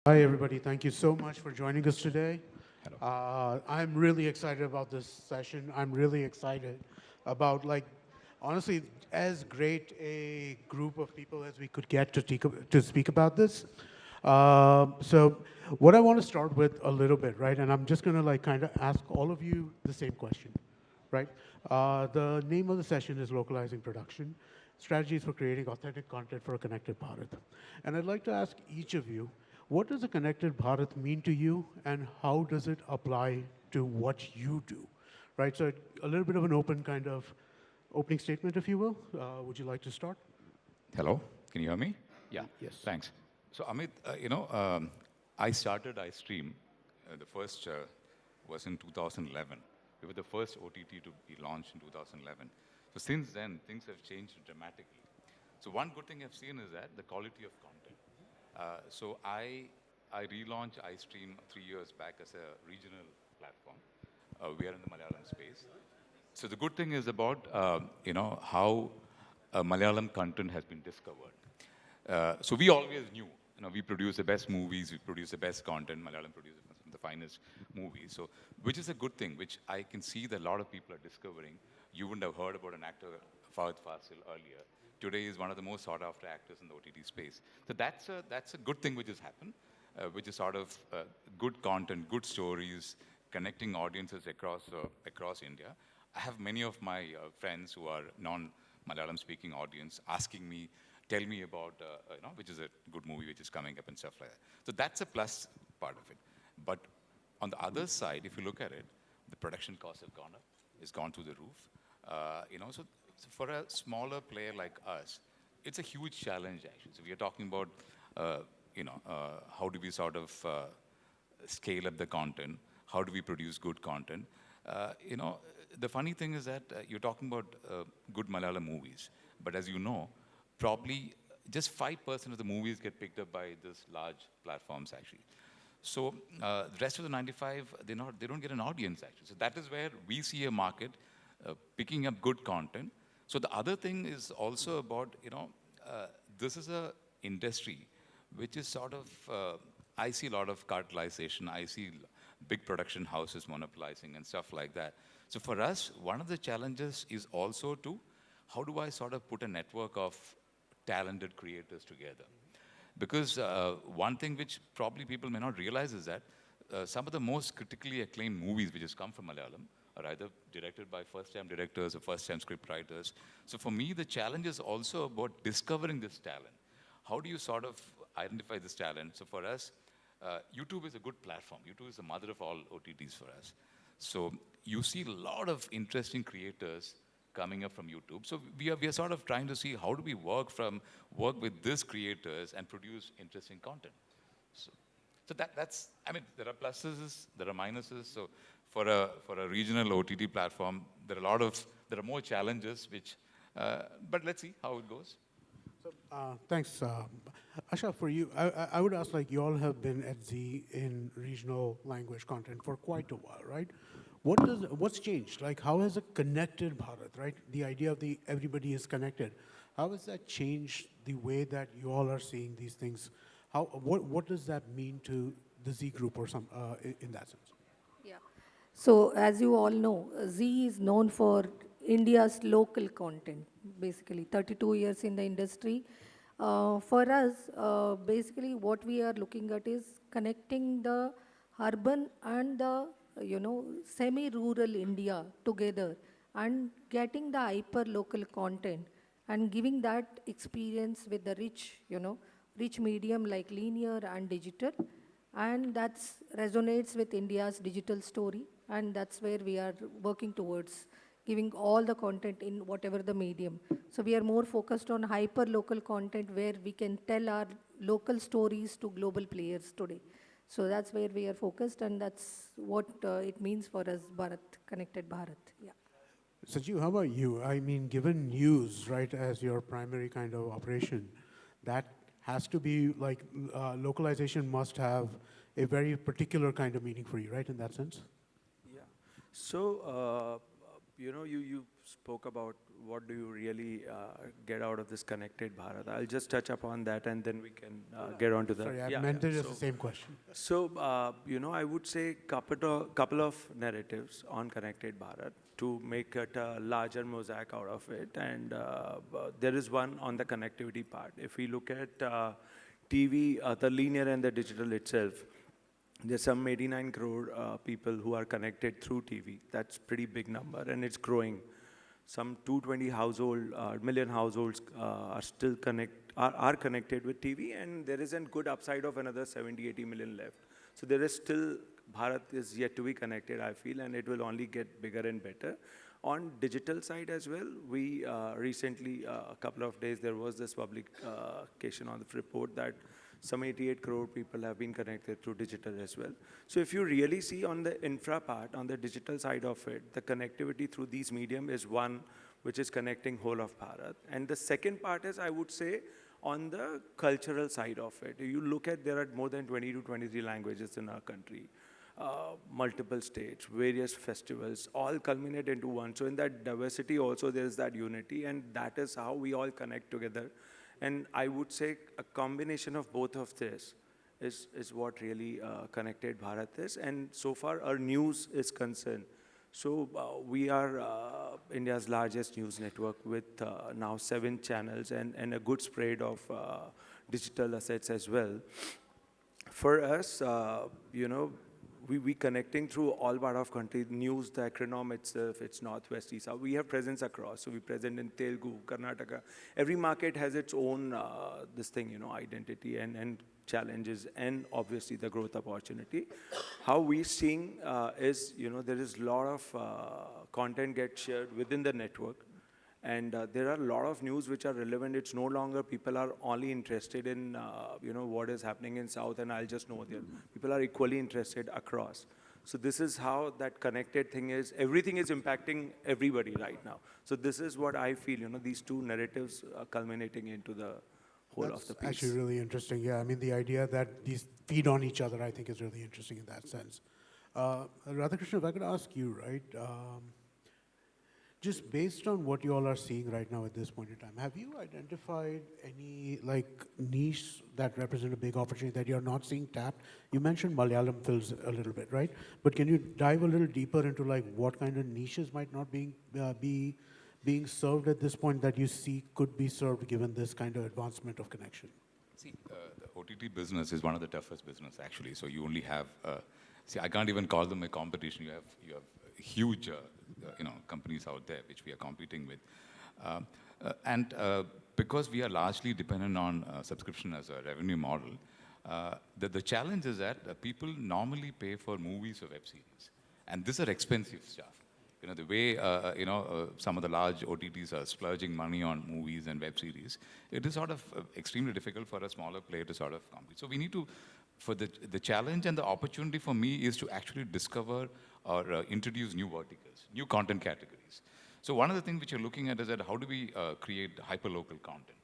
Hi, everybody. Thank you so much for joining us today. Hello. I'm really excited about this session. I'm really excited about, honestly, as great a group of people as we could get to speak about this. So, what I want to start with a little bit, right? And I'm just going to kind of ask all of you the same question, right? The name of the session is Localizing Production, Strategies for Creating Authentic Content for a Connected Bharat. And I'd like to ask each of you, what does a connected Bharat mean to you, and how does it apply to what you do, right? So a little bit of an open kind of opening statement, if you will. Would you like to start? Hello. Can you hear me? Yeah. Yes. Thanks. So Amit, I started iStream. The first was in 2011. We were the first OTT to be launched in 2011. So since then, things have changed dramatically. So one good thing I've seen is that the quality of content. So I relaunched iStream 3 years back as a regional platform. We are in the Malayalam space. So the good thing is about how Malayalam content has been discovered. So we always knew, we produce the best movies, we produce the best content. Malayalam produces some of the finest movies. So, which is a good thing, which I can see that a lot of people are discovering. You wouldn't have heard about an actor, Fahad Fasil, earlier. Today is one of the most sought after actors in the OTT space. So that's a good thing which has happened, which is sort of good content, good stories, connecting audiences across India. I have many of my friends who are non-Malayalam speaking audience asking me, tell me about, which is a good movie which is coming up and stuff like that. So that's a plus part of it. But on the other side, if you look at it, the production costs have gone up. It's gone through the roof. So for a smaller player like us, it's a huge challenge actually. So we are talking about, how do we sort of scale up the content? How do we produce good content? The funny thing is that you're talking about good Malayalam movies, but as you know, probably just 5% of the movies get picked up by these large platforms actually. So the rest of the 95, they don't get an audience actually. So that is where we see a market picking up good content. So the other thing is also about, this is a industry which is sort of, I see a lot of cartelization. I see big production houses monopolizing and stuff like that. So for us, one of the challenges is also to, how do I sort of put a network of talented creators together? Because one thing which probably people may not realize is that some of the most critically acclaimed movies which has come from Malayalam are either directed by first-time directors or first-time script writers. So for me, the challenge is also about discovering this talent. How do you sort of identify this talent? So for us, YouTube is a good platform. YouTube is the mother of all OTTs for us. So you see a lot of interesting creators coming up from YouTube. So we are sort of trying to see how do we work with these creators and produce interesting content. So that's, I mean, there are pluses, there are minuses. So for a regional OTT platform, there are more challenges but let's see how it goes. So, thanks. Asha, for you, I would ask, you all have been at Z in regional language content for quite a while, right? What's changed? How has it connected Bharat, right? The idea of everybody is connected. How has that changed the way that you all are seeing these things? What does that mean to the Z group or in that sense? Yeah. So as you all know, Z is known for India's local content, basically 32 years in the industry. For us, basically what we are looking at is connecting the urban and the, semi-rural India together and getting the hyper-local content and giving that experience with the rich medium like linear and digital, and that resonates with India's digital story, and that's where we are working towards giving all the content in whatever the medium. So we are more focused on hyper local content where we can tell our local stories to global players today. So that's where we are focused, and that's what it means for us, Bharat, Connected Bharat. Yeah. Sanjeev, how about you? I mean, given news, right, as your primary kind of operation, that has to be localization must have a very particular kind of meaning for you, right, in that sense? Yeah. So you spoke about what do you really get out of this connected Bharat. I'll just touch upon that and then we can get on to the. Sorry, I meant it as the same question. So, I would say couple of narratives on Connected Bharat to make it a larger mosaic out of it. And there is one on the connectivity part. If we look at TV, the linear and the digital itself, there's some 89 crore people who are connected through TV. That's pretty big number, and it's growing. Some 220 million households are connected with TV, and there is a good upside of another 70, 80 million left. So there is still, Bharat is yet to be connected, I feel, and it will only get bigger and better. On digital side as well, we recently, a couple of days, there was this publication on the report that some 88 crore people have been connected through digital as well. So if you really see on the infra part, on the digital side of it, the connectivity through these medium is one which is connecting whole of Bharat. And the second part is, I would say, on the cultural side of it. You look at, there are more than 20 to 23 languages in our country. Multiple states, various festivals, all culminate into one. So in that diversity also there is that unity, and that is how we all connect together. And I would say a combination of both of this is what really Connected Bharat is. And so far our news is concerned. So we are India's largest news network with now 7 channels and a good spread of digital assets as well. For us, we connecting through all part of country. News, the acronym itself, it's northwest, east, south. We have presence across. So we present in Telugu, Karnataka. Every market has its own identity and challenges, and obviously the growth opportunity. How we seeing is, there is a lot of content get shared within the network. And there are a lot of news which are relevant. It's no longer people are only interested in, what is happening in South, and I'll just know there. People are equally interested across. So this is how that connected thing is. Everything is impacting everybody right now. So this is what I feel, these two narratives are culminating into the whole of the piece. Actually really interesting. Yeah, I mean, the idea that these feed on each other, I think, is really interesting in that sense. Radhakrishnan, if I could ask you, right? Just based on what you all are seeing right now at this point in time, have you identified any niche that represent a big opportunity that you're not seeing tapped? You mentioned Malayalam films a little bit, right? But can you dive a little deeper into what kind of niches might not be being served at this point that you see could be served given this kind of advancement of connection? See, the OTT business is one of the toughest business actually. So you only have, I can't even call them a competition. You have huge, companies out there which we are competing with, and because we are largely dependent on subscription as a revenue model, the challenge is that people normally pay for movies or web series, and these are expensive stuff. The way some of the large OTTs are splurging money on movies and web series, it is sort of extremely difficult for a smaller player to sort of compete. So we need to, for the challenge and the opportunity for me is to actually discover or introduce new verticals, new content categories. So one of the things which you're looking at is that how do we create hyper-local content?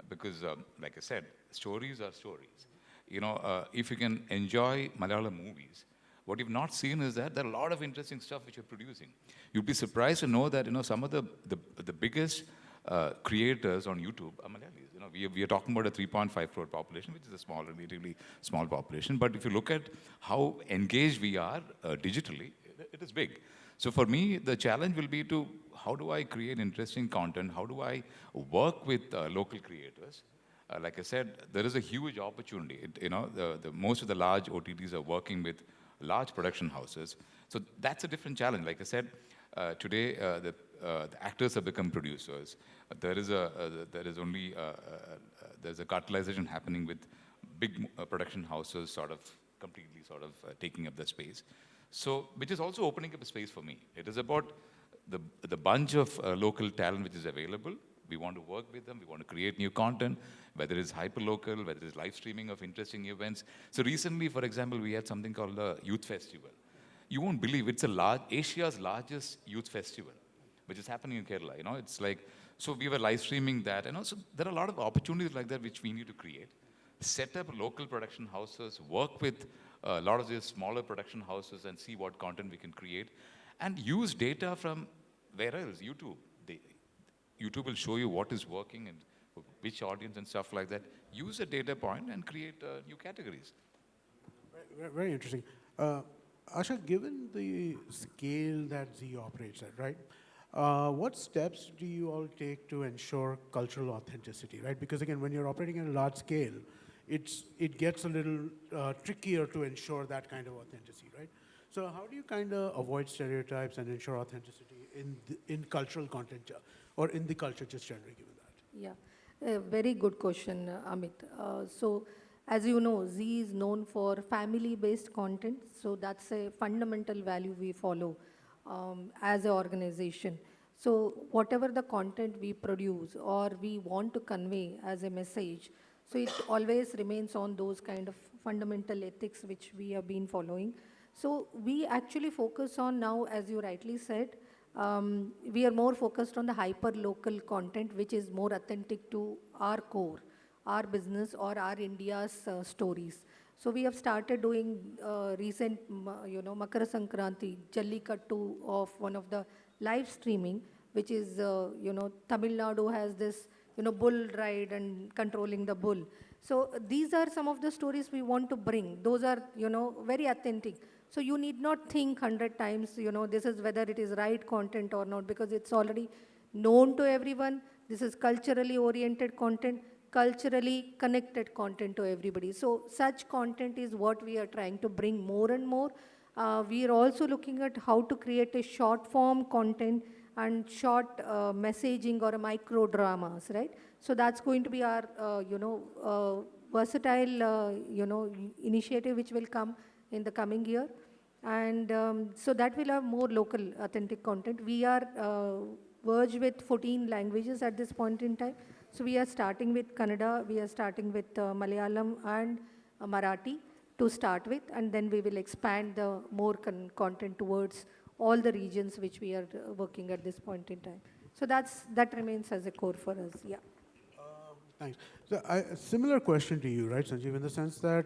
Because like I said, stories are stories. If you can enjoy Malayalam movies, what you've not seen is that there are a lot of interesting stuff which you're producing. You'd be surprised to know that some of the biggest creators on YouTube are Malayalis. We are talking about a 3.5 crore population, which is a relatively small population. But if you look at how engaged we are digitally, it is big. So for me, the challenge will be to how do I create interesting content? How do I work with local creators? Like I said, there is a huge opportunity. Most of the large OTTs are working with large production houses. So that's a different challenge. Like I said, today the actors have become producers. There's a cartelization happening with big production houses completely taking up the space. So, which is also opening up a space for me. It is about the bunch of local talent which is available. We want to work with them. We want to create new content, whether it's hyperlocal, whether it's live streaming of interesting events. So recently, for example, we had something called the Youth Festival. You won't believe it's Asia's largest youth festival, which is happening in Kerala. It's so we were live streaming that. So there are a lot of opportunities like that which we need to create. Set up local production houses, work with a lot of these smaller production houses and see what content we can create, and use data from where else? YouTube. YouTube will show you what is working and which audience and stuff like that. Use a data point and create new categories. Very interesting. Asha, given the scale that Z operates at, right? What steps do you all take to ensure cultural authenticity, right? Because again, when you're operating at a large scale, it gets a little trickier to ensure that kind of authenticity, right? So how do you kind of avoid stereotypes and ensure authenticity in cultural content or in the culture just generally given that? Yeah, a very good question, Amit. So, as you know, Z is known for family-based content. So that's a fundamental value we follow as an organization. So whatever the content we produce or we want to convey as a message, so it always remains on those kind of fundamental ethics which we have been following. So we actually focus on now, as you rightly said, we are more focused on the hyper-local content, which is more authentic to our core, our business or our India's stories. So we have started doing recent, Makara Sankranti, Jallikattu of one of the live streaming, which is, Tamil Nadu has this, bull ride and controlling the bull. So these are some of the stories we want to bring. Those are, very authentic. So you need not think 100 times, this is whether it is right content or not, because it's already known to everyone. This is culturally oriented content, culturally connected content to everybody. So such content is what we are trying to bring more and more. We are also looking at how to create a short form content and short messaging or a micro dramas, right? So that's going to be our, versatile, initiative which will come in the coming year. And so that will have more local authentic content. We are verged with 14 languages at this point in time. So we are starting with Kannada, we are starting with Malayalam and Marathi to start with, and then we will expand the more content towards all the regions which we are working at this point in time. So that remains as a core for us, yeah. Thanks. So a similar question to you, right, Sanjeev, in the sense that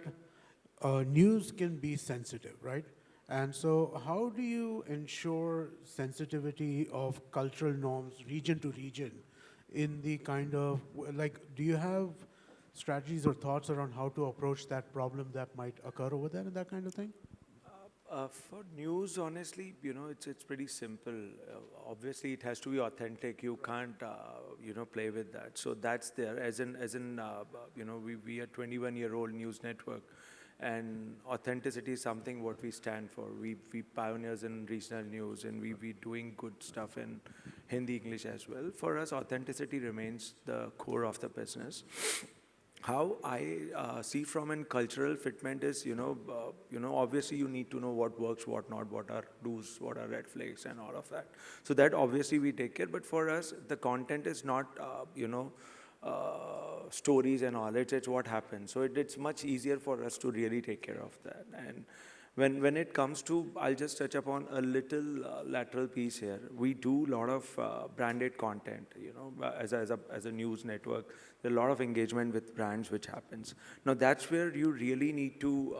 news can be sensitive, right? And so how do you ensure sensitivity of cultural norms region to region in the kind of, like, do you have strategies or thoughts around how to approach that problem that might occur over there and that kind of thing? For news, honestly, it's pretty simple. Obviously, it has to be authentic. You can't, play with that. So that's there. We are 21-year-old news network, and authenticity is something what we stand for. We pioneers in regional news, and we doing good stuff in Hindi, English as well. For us, authenticity remains the core of the business. How I see from a cultural fitment is, obviously you need to know what works, what not, what are do's, what are red flags and all of that. So that obviously we take care, but for us, the content is not, stories and all, it's what happens. So it's much easier for us to really take care of that. And when it comes to, I'll just touch upon a little lateral piece here. We do a lot of branded content, as a news network. There are a lot of engagement with brands which happens. Now that's where you really need to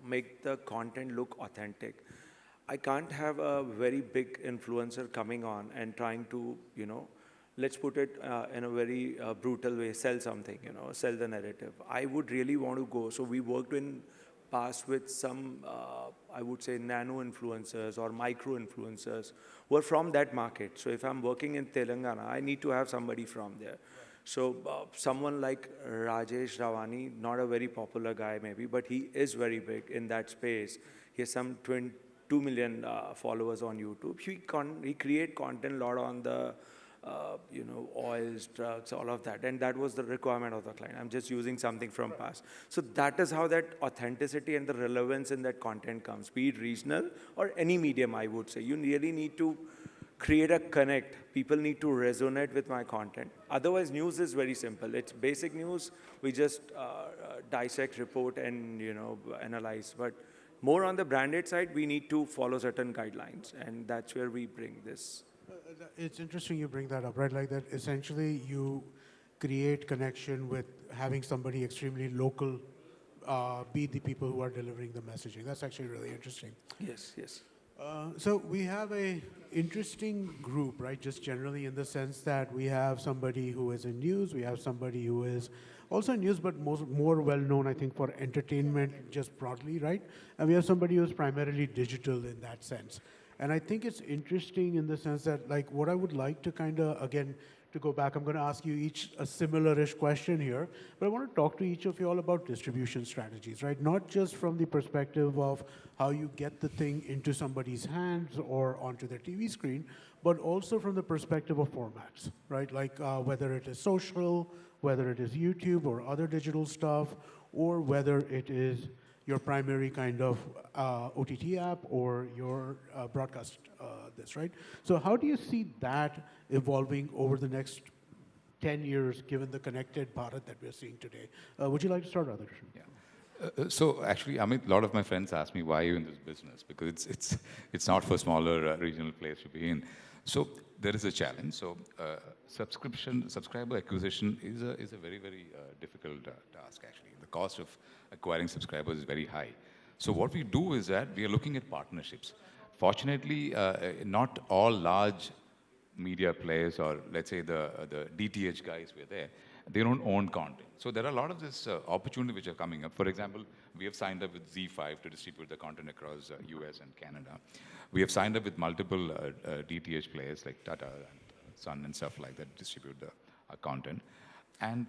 make the content look authentic. I can't have a very big influencer coming on and trying to, let's put it in a very brutal way, sell something, sell the narrative. I would really want to go. So we worked in past with some, I would say, nano influencers or micro influencers who are from that market. So if I'm working in Telangana, I need to have somebody from there. So someone like Rajesh Ravani, not a very popular guy maybe, but he is very big in that space. He has some 2 million followers on YouTube. He create content a lot on the oils, drugs, all of that. And that was the requirement of the client. I'm just using something from past. So that is how that authenticity and the relevance in that content comes, be it regional or any medium, I would say. You really need to create a connect. People need to resonate with my content. Otherwise, news is very simple. It's basic news. We just dissect, report, and analyze. But more on the branded side, we need to follow certain guidelines. And that's where we bring this. It's interesting you bring that up, right? Like that essentially you create connection with having somebody extremely local be the people who are delivering the messaging. That's actually really interesting. Yes, yes. So we have a interesting group, right? Just generally in the sense that we have somebody who is in news, we have somebody who is also in news, but more well known, I think, for entertainment just broadly, right? And we have somebody who's primarily digital in that sense. And I think it's interesting in the sense that, like, what I would like to kind of, again, to go back, I'm going to ask you each a similar-ish question here, but I want to talk to each of you all about distribution strategies, right? Not just from the perspective of how you get the thing into somebody's hands or onto their TV screen, but also from the perspective of formats, right? Like whether it is social, whether it is YouTube or other digital stuff, or whether it is your primary kind of OTT app or your broadcast this, right? So how do you see that evolving over the next 10 years, given the connected Bharat that we're seeing today? Would you like to start, Radhakrishnan? Yeah. So actually, Amit, a lot of my friends ask me why are you in this business, because it's not for smaller regional players to be in. So there is a challenge. So subscriber acquisition is a very difficult task actually. The cost of acquiring subscribers is very high. So what we do is that we are looking at partnerships. Fortunately, not all large media players or let's say the DTH guys were there, they don't own content. So there are a lot of this opportunity which are coming up. For example, we have signed up with Z5 to distribute the content across US and Canada. We have signed up with multiple DTH players like Tata and Sun and stuff like that distribute the content. And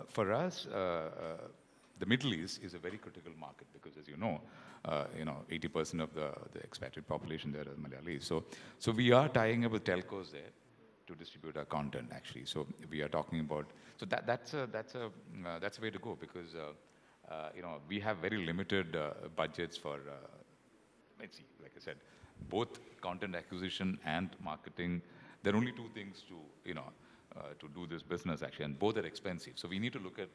for us, the Middle East is a very critical market because, as you know, 80% of the expatriate population there are Malayalis. So we are tying up with telcos there to distribute our content actually. So we are talking about that's a way to go because we have very limited budgets for let's see, like I said, both content acquisition and marketing. There are only two things to do this business actually, and both are expensive. So we need to look at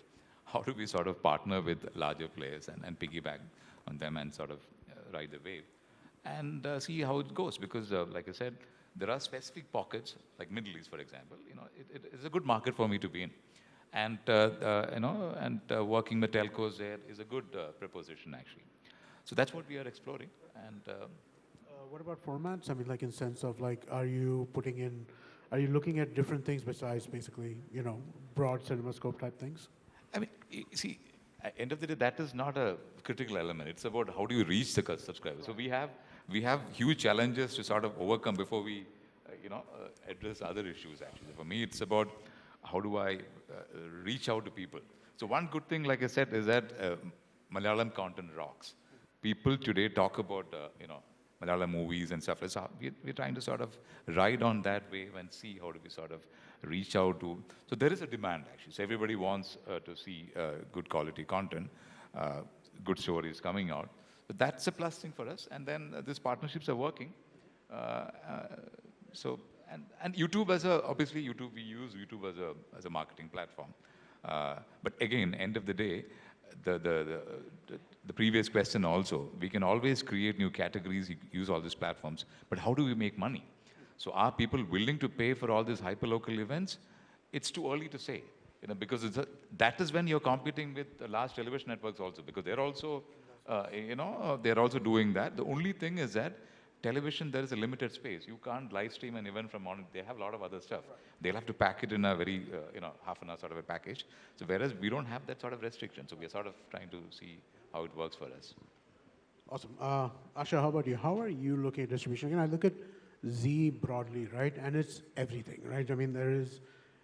how do we sort of partner with larger players and piggyback on them and sort of ride the wave and see how it goes. Because like I said, there are specific pockets, like Middle East, for example. It is a good market for me to be in, and working with telcos there is a good proposition actually. So that's what we are exploring. And what about formats? I mean, like in sense of like, are you looking at different things besides basically, broad CinemaScope type things? I mean, see, at the end of the day, that is not a critical element. It's about how do you reach the subscribers. So we have huge challenges to sort of overcome before we, address other issues. Actually, for me, it's about how do I reach out to people. So one good thing, like I said, is that Malayalam content rocks. People today talk about, Malayalam movies and stuff. So we're trying to sort of ride on that wave and see how do we sort of reach out to. So there is a demand actually. So everybody wants to see good quality content, good stories coming out. So that's a plus thing for us. And then these partnerships are working. And YouTube obviously YouTube, we use YouTube as a marketing platform. But again, end of the day, the previous question also, we can always create new categories, use all these platforms, but how do we make money? So are people willing to pay for all these hyperlocal events? It's too early to say, because that is when you're competing with the large television networks also, because they're also, they're also doing that. The only thing is that television, there is a limited space. You can't live stream an event from on. They have a lot of other stuff. They'll have to pack it in a very, half an hour sort of a package. So whereas we don't have that sort of restriction. So we're sort of trying to see how it works for us. Awesome. Asha, how about you? How are you looking at distribution? Again, I look at Z broadly, right? And it's everything, right? I mean,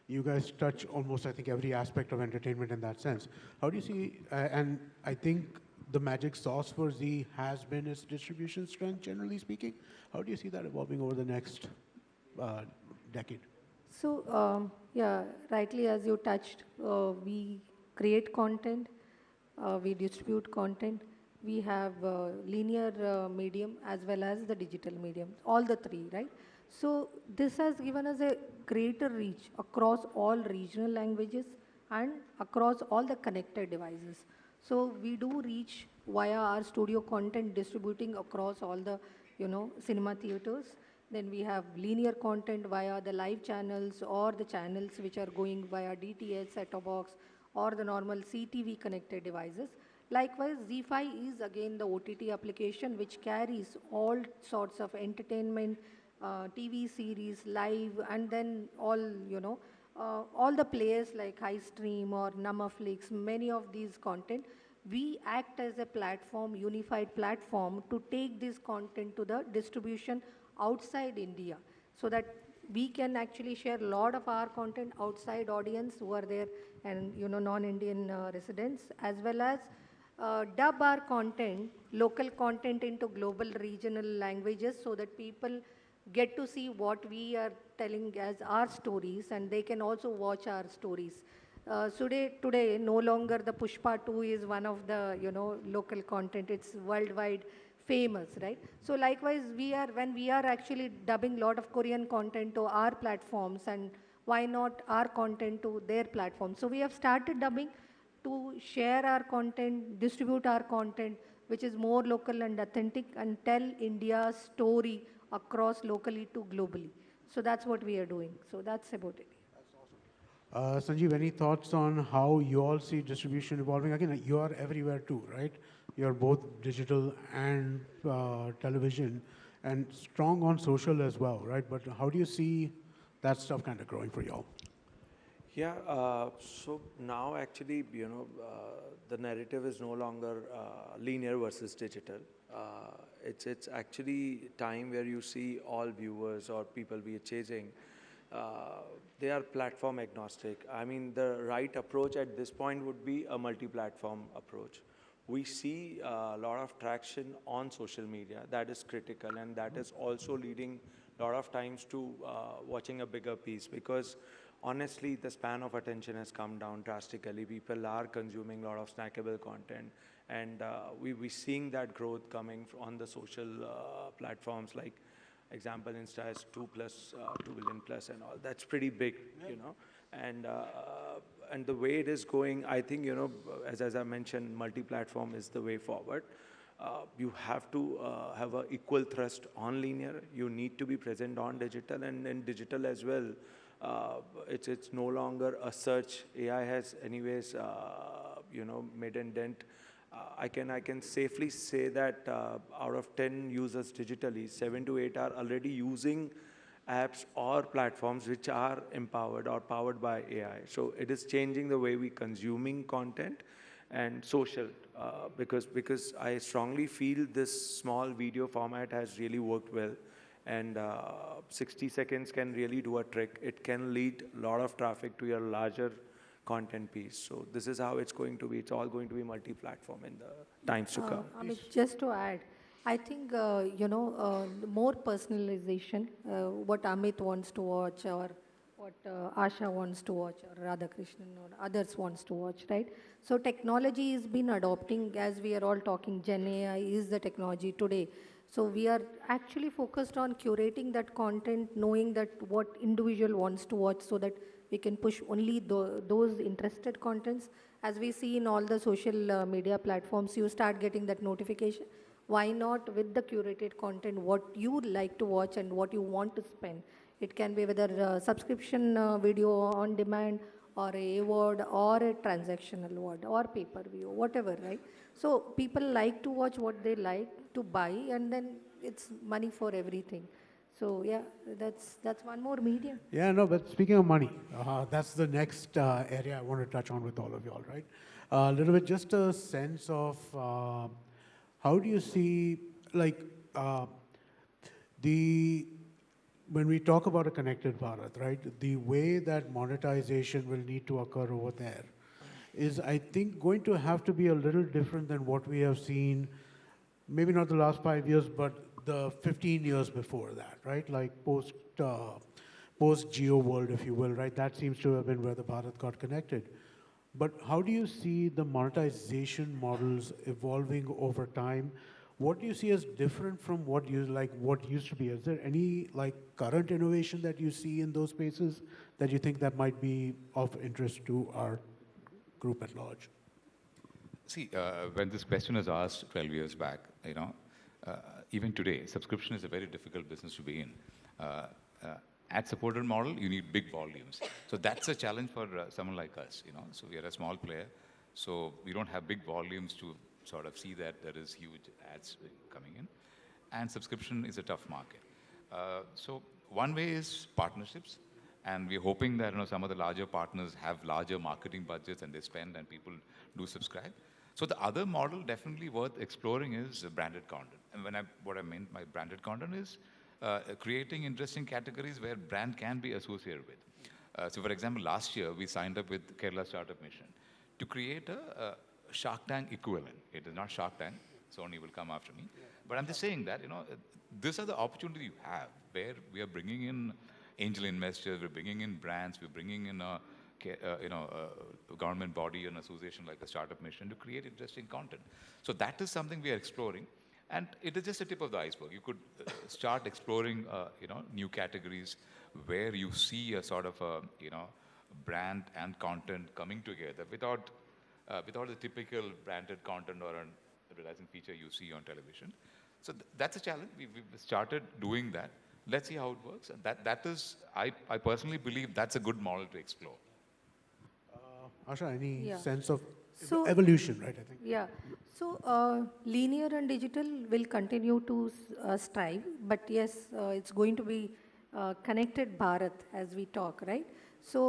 you guys touch almost, I think, every aspect of entertainment in that sense. How do you see, and I think the magic sauce for Z has been its distribution strength, generally speaking. How do you see that evolving over the next decade? So, rightly as you touched, we create content, we distribute content, we have linear medium as well as the digital medium, all the three, right? So this has given us a greater reach across all regional languages and across all the connected devices. So we do reach via our studio content distributing across all the, cinema theaters. Then we have linear content via the live channels or the channels which are going via DTH, set-top box, or the normal CTV connected devices. Likewise, Z5 is again the OTT application which carries all sorts of entertainment, TV series, live, and then all the players like iStream or Namaflix, many of these content. We act as a platform, unified platform, to take this content to the distribution outside India, so that we can actually share a lot of our content outside audience who are there, and non-Indian residents, as well as dub our content, local content, into global regional languages, so that people get to see what we are telling as our stories, and they can also watch our stories. Today, no longer the Pushpa 2 is one of the local content. It's worldwide famous, right? So likewise, when we are actually dubbing lot of Korean content to our platforms, and why not our content to their platform? So we have started dubbing to share our content, distribute our content, which is more local and authentic, and tell India's story across locally to globally. So that's what we are doing. So that's about it. Sanjeev, any thoughts on how you all see distribution evolving? Again, you are everywhere too, right? You're both digital and television, and strong on social as well, right? But how do you see that stuff kind of growing for y'all? Yeah, so now actually, the narrative is no longer linear versus digital. It's actually time where you see all viewers or people we are chasing. They are platform agnostic. I mean, the right approach at this point would be a multi-platform approach. We see a lot of traction on social media. That is critical, and that is also leading a lot of times to watching a bigger piece, because honestly, the span of attention has come down drastically. People are consuming a lot of snackable content, and we're seeing that growth coming on the social platforms. Like, example, Insta has 2 billion plus and all. That's pretty big, and the way it is going, I think, as I mentioned, multi-platform is the way forward. You have to have an equal thrust on linear. You need to be present on digital, and in digital as well. It's no longer a search. AI has anyways, made a dent. I can safely say that out of 10 users digitally, 7 to 8 are already using apps or platforms which are empowered or powered by AI. So it is changing the way we consuming content and social, because I strongly feel this small video format has really worked well, and 60 seconds can really do a trick. It can lead a lot of traffic to your larger content piece. So this is how it's going to be. It's all going to be multi-platform in the times to come. Amit, just to add, I think, more personalization, what Amit wants to watch, or what Asha wants to watch, or Radhakrishnan or others wants to watch, right? So technology has been adopting, as we are all talking, Gen AI is the technology today. So we are actually focused on curating that content, knowing that what individual wants to watch, so that we can push only those interested contents. As we see in all the social media platforms, you start getting that notification. Why not with the curated content, what you like to watch and what you want to spend? It can be whether a subscription video on demand, or a award, or a transactional award, or pay-per-view, whatever, right? So people like to watch what they like to buy, and then it's money for everything. So yeah, that's one more medium. Yeah, no, but speaking of money, that's the next area I want to touch on with all of y'all, right? A little bit, just a sense of how do you see, like, when we talk about a connected Bharat, right, the way that monetization will need to occur over there is, I think, going to have to be a little different than what we have seen, maybe not the last 5 years, but the 15 years before that, right? Like post Geo world, if you will, right? That seems to have been where the Bharat got connected. But how do you see the monetization models evolving over time? What do you see as different from what used to be? Is there any current innovation that you see in those spaces that you think that might be of interest to our group at large? See, when this question was asked 12 years back, even today, subscription is a very difficult business to be in. Ad-supported model, you need big volumes. So that's a challenge for someone like us, So we are a small player. So we don't have big volumes to sort of see that there is huge ads coming in. And subscription is a tough market. So one way is partnerships. And we're hoping that some of the larger partners have larger marketing budgets and they spend and people do subscribe. So the other model definitely worth exploring is branded content. And what I meant by branded content is creating interesting categories where brand can be associated with. So for example, last year we signed up with Kerala Startup Mission to create a Shark Tank equivalent. It is not Shark Tank, Sony will come after me. But I'm just saying that, these are the opportunities you have where we are bringing in angel investors, we're bringing in brands, we're bringing in a government body, an association like the Startup Mission to create interesting content. So that is something we are exploring. And it is just the tip of the iceberg. You could start exploring, new categories where you see a sort of brand and content coming together without the typical branded content or an advertising feature you see on television. So that's a challenge. We've started doing that. Let's see how it works. And that is, I personally believe that's a good model to explore. Asha, any Yeah. sense of So- evolution, right? I think. Yeah. So linear and digital will continue to strive, but yes, it's going to be connected Bharat as we talk, right? So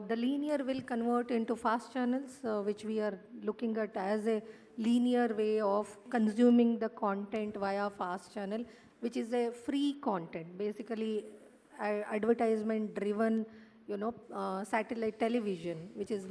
the linear will convert into fast channels, which we are looking at as a linear way of consuming the content via fast channel, which is a free content, basically advertisement driven, satellite television, which is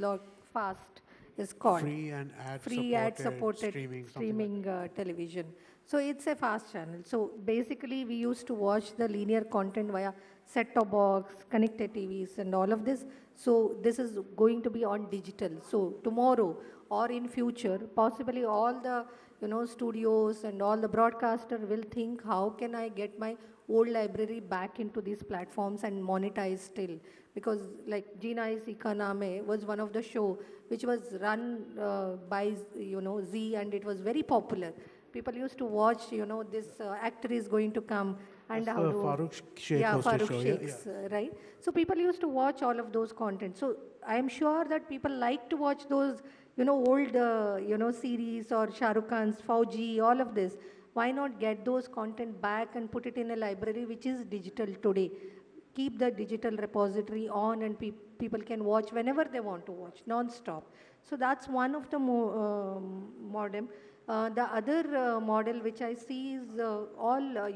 fast is called. Free and Free ad-supported streaming, something like television. So it's a fast channel. So basically, we used to watch the linear content via set-top box, connected TVs, and all of this. So this is going to be on digital. So tomorrow or in future, possibly all the studios and all the broadcaster will think, how can I get my old library back into these platforms and monetize still? Because like Gina Is Name was one of the show which was run by Z, and it was very popular. People used to watch, this actor is going to come and That's how the to Farooq Sheikh yeah, hosted Farooq show, yeah, Sheikh's, right? So people used to watch all of those content. So I am sure that people like to watch those, old, series or Shah Rukh Khan's Fauji, all of this. Why not get those content back and put it in a library which is digital today? Keep the digital repository on, and people can watch whenever they want to watch, non-stop. So that's one of the modem. The other model which I see is all,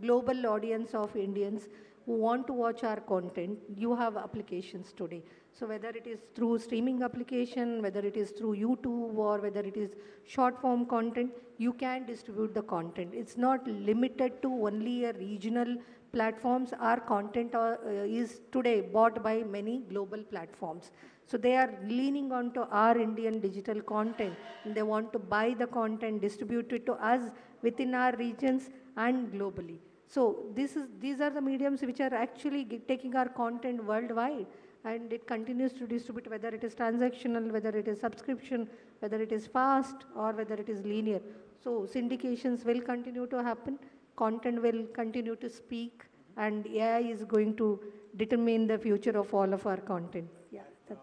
global audience of Indians who want to watch our content. You have applications today. So whether it is through streaming application, whether it is through YouTube, or whether it is short form content, you can distribute the content. It's not limited to only a regional platforms. Our content is today bought by many global platforms. So they are leaning on to our Indian digital content, and they want to buy the content, distribute it to us within our regions and globally. So these are the mediums which are actually taking our content worldwide, and it continues to distribute, whether it is transactional, whether it is subscription, whether it is fast, or whether it is linear. So syndications will continue to happen, content will continue to speak, and AI is going to determine the future of all of our content. Yeah, that's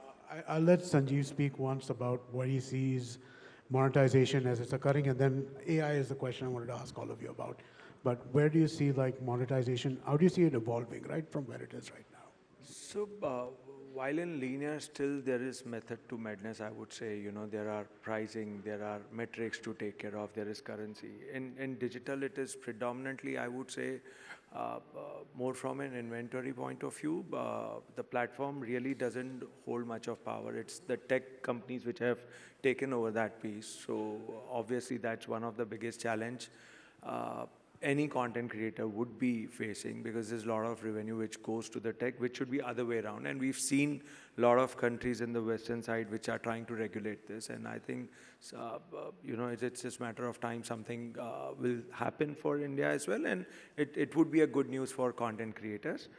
I'll let Sanjeev speak once about what he sees monetization as it's occurring, and then AI is the question I wanted to ask all of you about. But where do you see monetization? How do you see it evolving, right, from where it is right now? So while in linear still there is method to madness, I would say, there are pricing, there are metrics to take care of, there is currency. In digital, it is predominantly, I would say, more from an inventory point of view. The platform really doesn't hold much of power. It's the tech companies which have taken over that piece. So obviously that's one of the biggest challenge any content creator would be facing, because there's a lot of revenue which goes to the tech, which should be other way around. And we've seen a lot of countries in the Western side which are trying to regulate this. And I think, it's just a matter of time something will happen for India as well. And it would be a good news for content creators.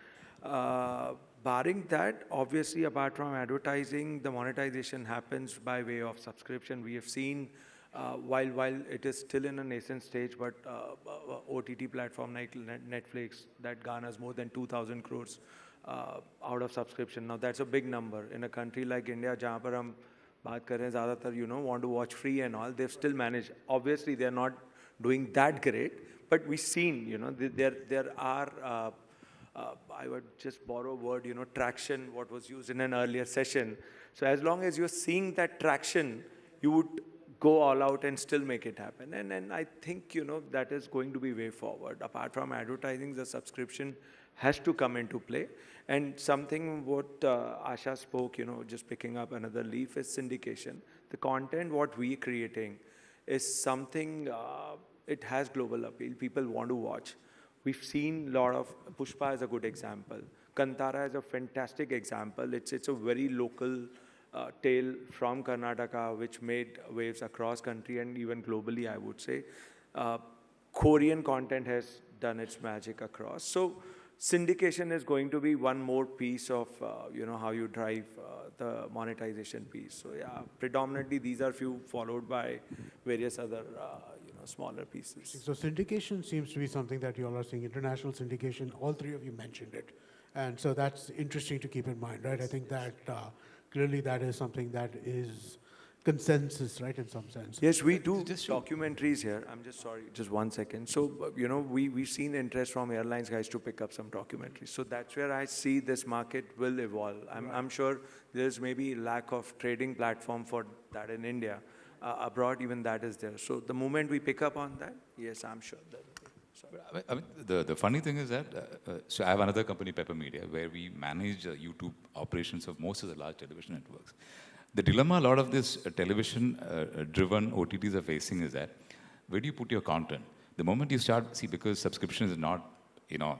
Barring that, obviously, apart from advertising, the monetization happens by way of subscription. We have seen while it is still in a nascent stage, but OTT platform like Netflix that garners more than 2,000 crores out of subscription. Now that's a big number in a country like India, jahan par hum बात कर रहे हैं ज़्यादातर, you know, want to watch free and all, they've still managed. Obviously, they're not doing that great, but we've seen, you know, there are, I would just borrow a word, you know, traction, what was used in an earlier session. So as long as you're seeing that traction, you would go all out and still make it happen. And I think, you know, that is going to be way forward. Apart from advertising, the subscription has to come into play. And something what Asha spoke, you know, just picking up another leaf is syndication. The content what we're creating is something, it has global appeal. People want to watch. We've seen a lot of, Pushpa is a good example. Kantara is a fantastic example. It's a very local tale from Karnataka, which made waves across country and even globally, I would say. Korean content has done its magic across. So syndication is going to be one more piece of, you know, how you drive the monetization piece. So yeah, predominantly these are few followed by various other, you know, smaller pieces. So syndication seems to be something that you all are seeing, international syndication, all three of you mentioned it. And so that's interesting to keep in mind, right? I think that clearly that is something that is consensus, right, in some sense. Yes, we do documentaries here. I'm just sorry, just 1 second. So, you know, we've seen interest from airlines guys to pick up some documentaries. So that's where I see this market will evolve. I'm sure there's maybe lack of trading platform for that in India. Abroad, even that is there. So the moment we pick up on that, yes, I'm sure that. I mean, the funny thing is that, so I have another company, Pepper Media, where we manage YouTube operations of most of the large television networks. The dilemma a lot of this television-driven OTTs are facing is that, where do you put your content? The moment you start, see, because subscription is not, you know,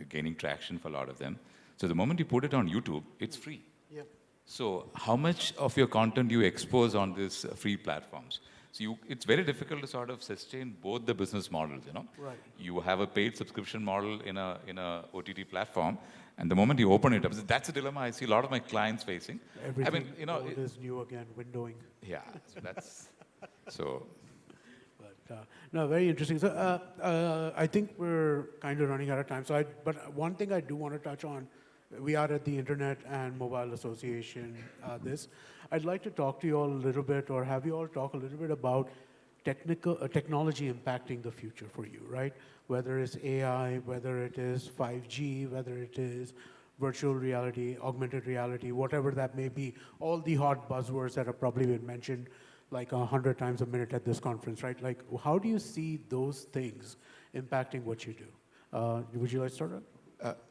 gaining traction for a lot of them. So the moment you put it on YouTube, it's free. Yeah. So how much of your content you expose on these free platforms? So it's very difficult to sort of sustain both the business models, you know. Right. You have a paid subscription model in a OTT platform, and the moment you open it up, that's a dilemma I see a lot of my clients facing. Everything I mean, you know, old is new again, windowing. yeah, so that's, so. But no, very interesting. So I think we're kind of running out of time. So but one thing I do want to touch on, we are at the Internet and Mobile Association. I'd like to talk to you all a little bit, or have you all talk a little bit about technology impacting the future for you, right? Whether it's AI, whether it is 5G, whether it is virtual reality, augmented reality, whatever that may be, all the hot buzzwords that have probably been mentioned like 100 times a minute at this conference, right? Like, how do you see those things impacting what you do? Would you like to start out?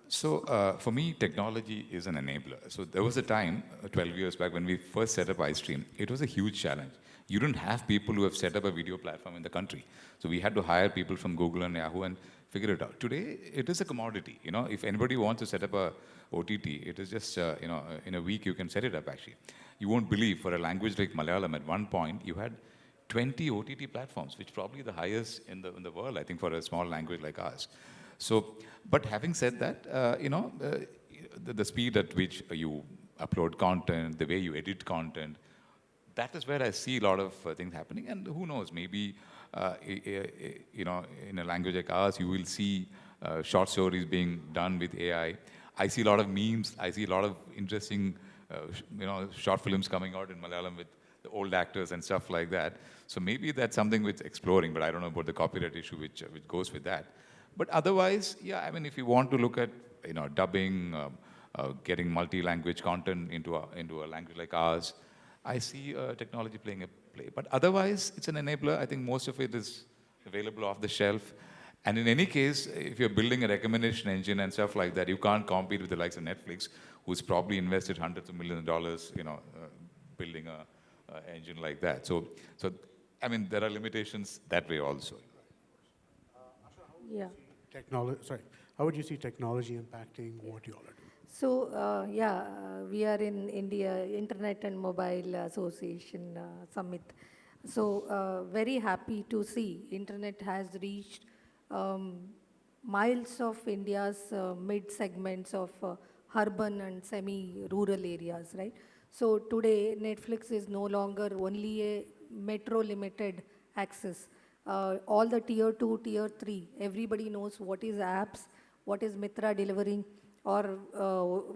For me, technology is an enabler. So there was a time, 12 years back, when we first set up iStream. It was a huge challenge. You didn't have people who have set up a video platform in the country. So we had to hire people from Google and Yahoo and figure it out. Today, it is a commodity. You know, if anybody wants to set up a OTT, it is just, you know, in a week you can set it up actually. You won't believe, for a language like Malayalam, at one point, you had 20 OTT platforms, which probably the highest in the world, I think, for a small language like ours. So, but having said that, you know, the speed at which you upload content, the way you edit content, that is where I see a lot of things happening. And who knows, maybe, you know, in a language like ours, you will see short stories being done with AI. I see a lot of memes. I see a lot of interesting, you know, short films coming out in Malayalam with the old actors and stuff like that. So maybe that's something which exploring, but I don't know about the copyright issue which goes with that. But otherwise, yeah, I mean, if you want to look at, you know, dubbing, getting multi-language content into a language like ours, I see technology playing a play. But otherwise, it's an enabler. I think most of it is available off the shelf. And in any case, if you're building a recommendation engine and stuff like that, you can't compete with the likes of Netflix, who's probably invested hundreds of millions of dollars, you know, building a engine like that. So, I mean, there are limitations that way also. Yeah. How would you see technology impacting what you all are doing? So, we are in India Internet and Mobile Association Summit. So, very happy to see Internet has reached miles of India's mid-segments of urban and semi-rural areas, right? So, today, Netflix is no longer only a metro-limited access. All the tier 2, tier 3, everybody knows what is apps, what is Mitra delivering, or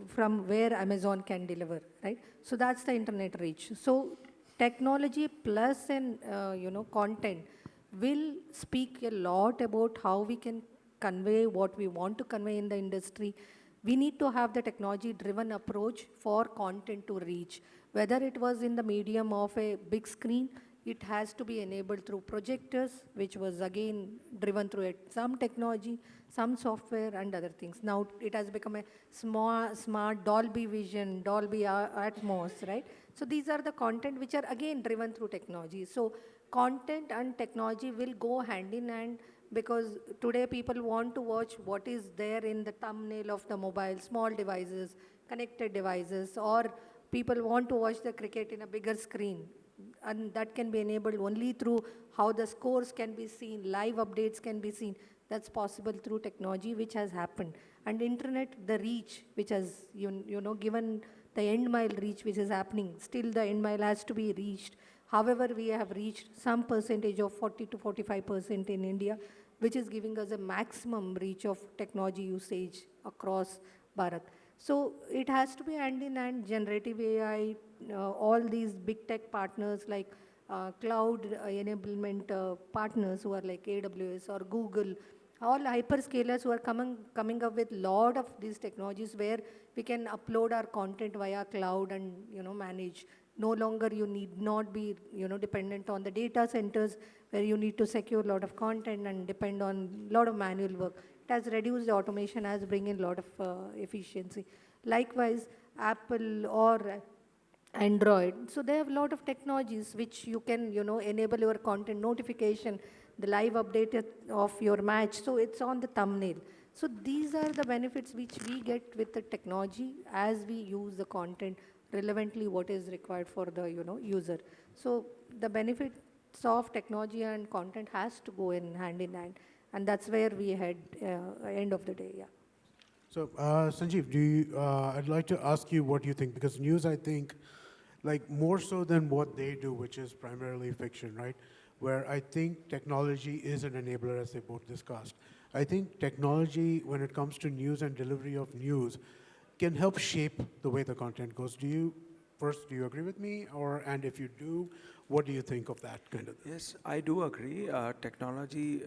from where Amazon can deliver, right? So that's the internet reach. So technology plus and content will speak a lot about how we can convey what we want to convey in the industry. We need to have the technology driven approach for content to reach, whether it was in the medium of a big screen. It has to be enabled through projectors, which was again driven through some technology, some software and other things. Now it has become a smart Dolby Vision, Dolby Atmos, right? So these are the content which are again driven through technology. So content and technology will go hand in hand, because today people want to watch what is there in the thumbnail of the mobile, small devices, connected devices, or people want to watch the cricket in a bigger screen. And that can be enabled only through how the scores can be seen, live updates can be seen. That's possible through technology, which has happened. And internet, the reach, which has, given the end mile reach, which is happening, still the end mile has to be reached. However, we have reached some percentage of 40 to 45% in India, which is giving us a maximum reach of technology usage across Bharat. So it has to be hand in hand, generative AI, all these big tech partners like cloud enablement partners who are like AWS or Google, all hyperscalers who are coming up with lot of these technologies where we can upload our content via cloud and manage. No longer you need not be dependent on the data centers where you need to secure a lot of content and depend on a lot of manual work. It has reduced the automation, has bring in a lot of efficiency. Likewise, Apple or Android. So they have a lot of technologies which you can, enable your content notification, the live update of your match. So it's on the thumbnail. So these are the benefits which we get with the technology as we use the content relevantly what is required for the, user. So the benefits of technology and content has to go in hand, and that's where we head end of the day. Yeah. So, Sanjeev, I'd like to ask you what you think, because news, I think, like more so than what they do, which is primarily fiction, right? Where I think technology is an enabler, as they both discussed. I think technology, when it comes to news and delivery of news, can help shape the way the content goes. Do you agree with me? And if you do, what do you think of that kind of thing? Yes, I do agree. Technology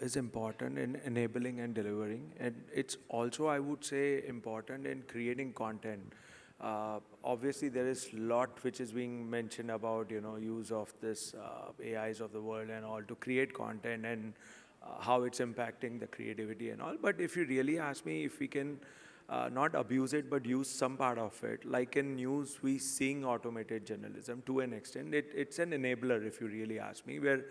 is important in enabling and delivering, and it's also, I would say, important in creating content. Obviously, there is a lot which is being mentioned about, use of this AIs of the world and all to create content, and how it's impacting the creativity and all. But if you really ask me if we can not abuse it, but use some part of it. Like in news, we seeing automated journalism to an extent. It's an enabler, if you really ask me, where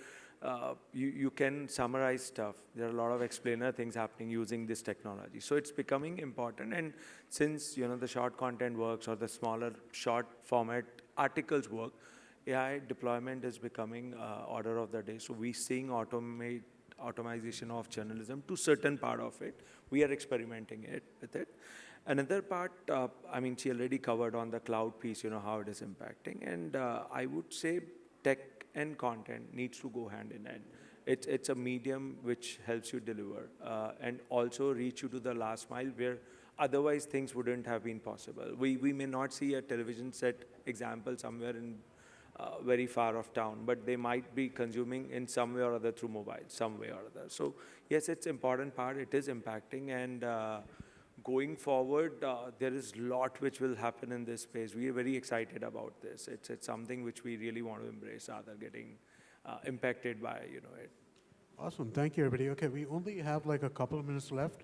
you can summarize stuff. There are a lot of explainer things happening using this technology. So it's becoming important. And since, the short content works or the smaller short format articles work, AI deployment is becoming order of the day. So we're seeing automation of journalism to certain part of it. We are experimenting with it. Another part, she already covered on the cloud piece, how it is impacting. And I would say tech and content needs to go hand in hand. It's a medium which helps you deliver and also reach you to the last mile where otherwise things wouldn't have been possible. We may not see a television set example somewhere in very far off town, but they might be consuming in some way or other through mobile, some way or other. So yes, it's important part, it is impacting, and going forward, there is a lot which will happen in this space. We are very excited about this. It's something which we really want to embrace rather getting impacted by, it. Awesome, thank you everybody. Okay, we only have like a couple of minutes left.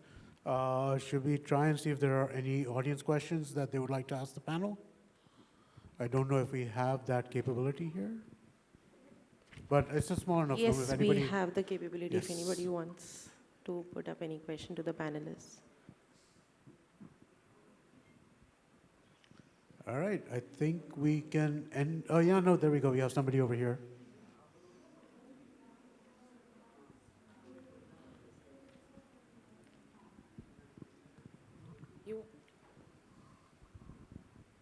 Should we try and see if there are any audience questions that they would like to ask the panel? I don't know if we have that capability here, but it's a small enough room. Yes, If anybody... we have the capability Yes. if anybody wants to put up any question to the panelists. All right, I think we can end. Oh yeah, no, there we go. We have somebody over here.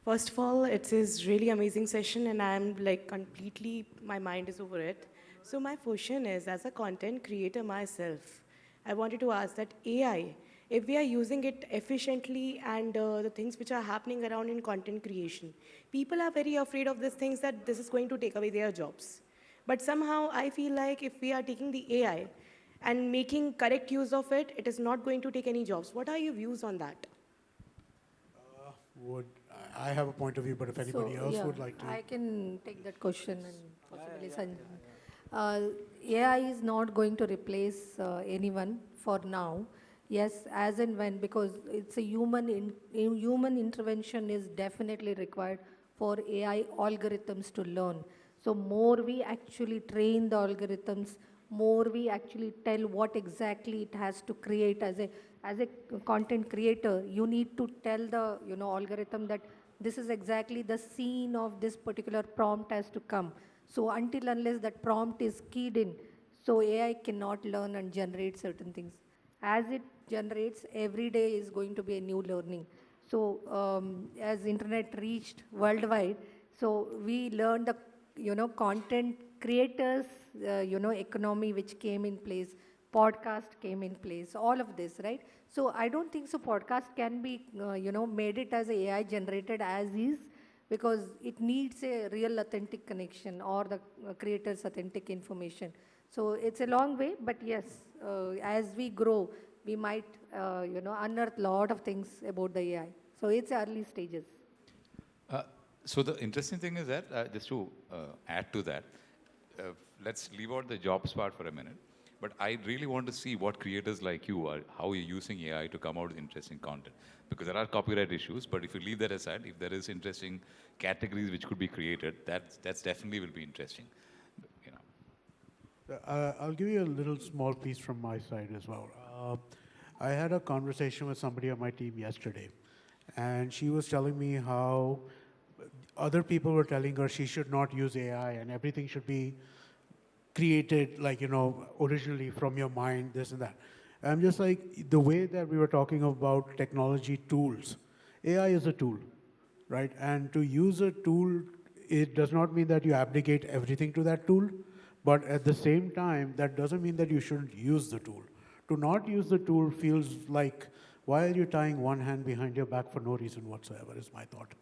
First of all, it's a really amazing session and I'm like completely, my mind is over it. So my question is, as a content creator myself, I wanted to ask that AI if we are using it efficiently and the things which are happening around in content creation, people are very afraid of these things that this is going to take away their jobs. But somehow I feel like if we are taking the AI and making correct use of it, it is not going to take any jobs. What are your views on that? Would I have a point of view, but if anybody So, else yeah, would like to. I can take that question and possibly Sanjeev. AI is not going to replace anyone for now. Yes, as and when, because it's a human intervention is definitely required for AI algorithms to learn. So more we actually train the algorithms, more we actually tell what exactly it has to create as a content creator. You need to tell the algorithm that this is exactly the scene of this particular prompt has to come. So until unless that prompt is keyed in, so AI cannot learn and generate certain things. As it generates, every day is going to be a new learning. So as internet reached worldwide, so we learned the content creators economy which came in place, podcast came in place, all of this, right? So I don't think so podcast can be made it as a AI generated as is, because it needs a real authentic connection or the creator's authentic information. So it's a long way, but yes, as we grow, we might unearth a lot of things about the AI. So it's early stages. So the interesting thing is that, just to add to that, let's leave out the jobs part for a minute. But I really want to see what creators like you are, how you're using AI to come out with interesting content. Because there are copyright issues, but if you leave that aside, if there is interesting categories which could be created, that's definitely will be interesting. You know. I'll give you a little small piece from my side as well. I had a conversation with somebody on my team yesterday, and she was telling me how other people were telling her she should not use AI and everything should be created like, originally from your mind, this and that. I'm just like, the way that we were talking about technology tools, AI is a tool, right? And to use a tool, it does not mean that you abdicate everything to that tool, but at the same time, that doesn't mean that you shouldn't use the tool. To not use the tool feels like, why are you tying one hand behind your back for no reason whatsoever, is my thought.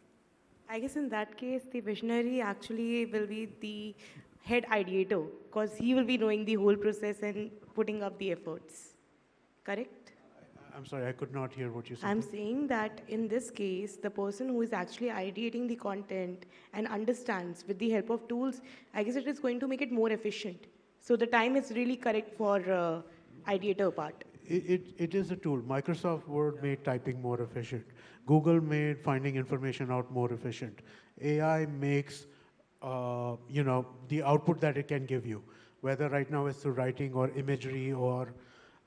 I guess in that case, the visionary actually will be the head ideator because he will be knowing the whole process and putting up the efforts. Correct? I'm sorry, I could not hear what you said. I'm saying that in this case, the person who is actually ideating the content and understands with the help of tools, I guess it is going to make it more efficient. So the time is really correct for ideator part. It is a tool. Microsoft Word made typing more efficient. Google made finding information out more efficient. AI makes, the output that it can give you, whether right now it's through writing or imagery or,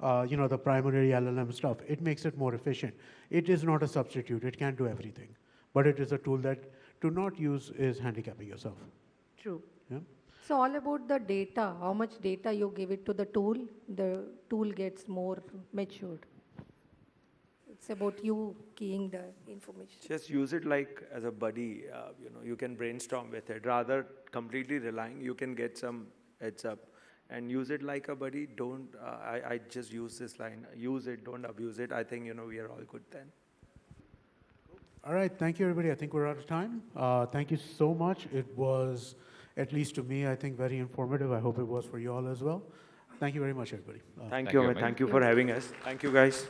the primary LLM stuff. It makes it more efficient. It is not a substitute. It can't do everything. But it is a tool that to not use is handicapping yourself. True. Yeah? So all about the data, how much data you give it to the tool gets more matured. It's about you keying the information. Just use it like as a buddy, you can brainstorm with it. Rather completely relying, you can get some heads up and use it like a buddy. Don't, I just use this line, use it, don't abuse it. I think, we are all good then. All right, thank you, everybody. I think we're out of time. Thank you so much. It was, at least to me, I think very informative. I hope it was for you all as well. Thank you very much, everybody. Thank Thank you, you, Amit. Amit. Thank you for having us. Thank you, guys.